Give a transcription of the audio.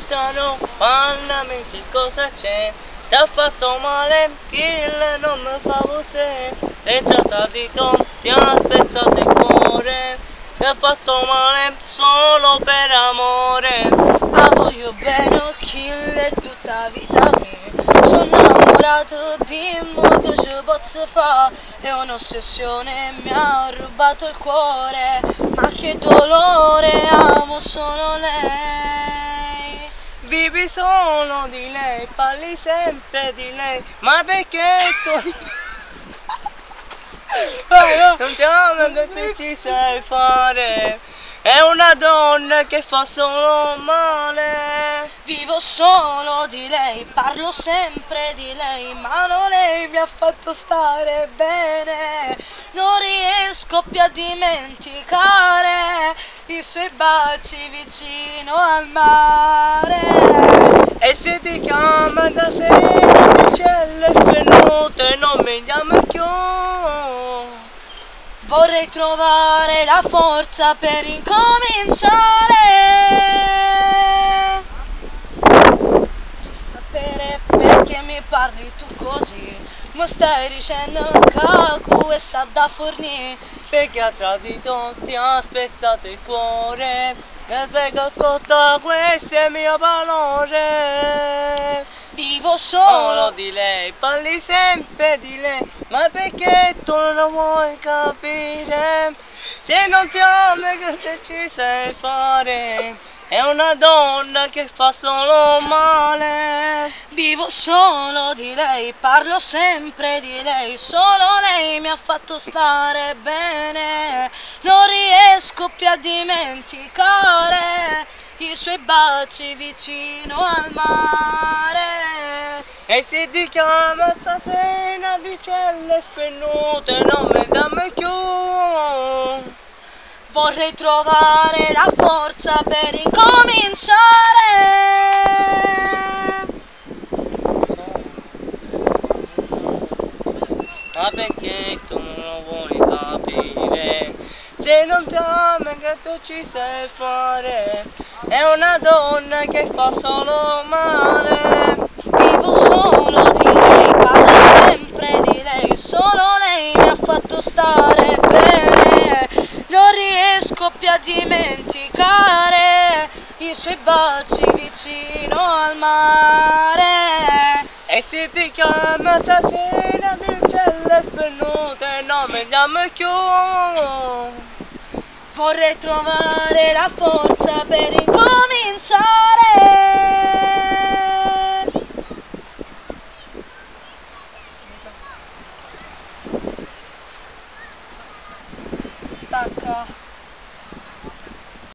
strano, parlami che cosa c'è. T'ha fatto male, kill non mi fa te. È già tradito, ti ha spezzato il cuore. Ti ha fatto male solo per amore. Ma voglio bene, kill è tutta vita mia. Sono innamorato di mo che ci posso fare. È un'ossessione, mi ha rubato il cuore. Ma che dolore, amo solo lei. Vivi solo di lei, parli sempre di lei. Ma perché tu non ti amo che tu ci sai fare? È una donna che fa solo male. Vivo solo di lei, parlo sempre di lei, ma non lei mi ha fatto stare bene. Non riesco più a dimenticare i suoi baci vicino al mare. E se ti chiama da sera, ti c'è le venute, non mi chiami più. Vorrei trovare la forza per incominciare. Sapere perché mi parli tu così. Mi stai dicendo cacu e sa da fornire. Perché ha tradito, ti ha spezzato il cuore. E se che ascolta queste mie parole. Vivo Solo solo di lei, parli sempre di lei. Ma perché tu non lo vuoi capire? Se non ti ami che ci sai fare? È una donna che fa solo male. Vivo solo di lei, parlo sempre di lei, solo lei mi ha fatto stare bene. Non riesco più a dimenticare i suoi baci vicino al mare. E se ti chiama stasera dice le fennute, non mi dammi più. Vorrei trovare la forza per incominciare. Ma perché tu non lo vuoi capire? Se non ti ami che tu ci sai fare? È una donna che fa solo male. Vivo solo di lei, parlo sempre di lei, solo lei mi ha fatto stare bene. Non riesco più a dimenticare i suoi baci vicino al mare. E se ti chiama stasera dice le fennute, non mi chiami più. Vorrei trovare la forza per incominciare.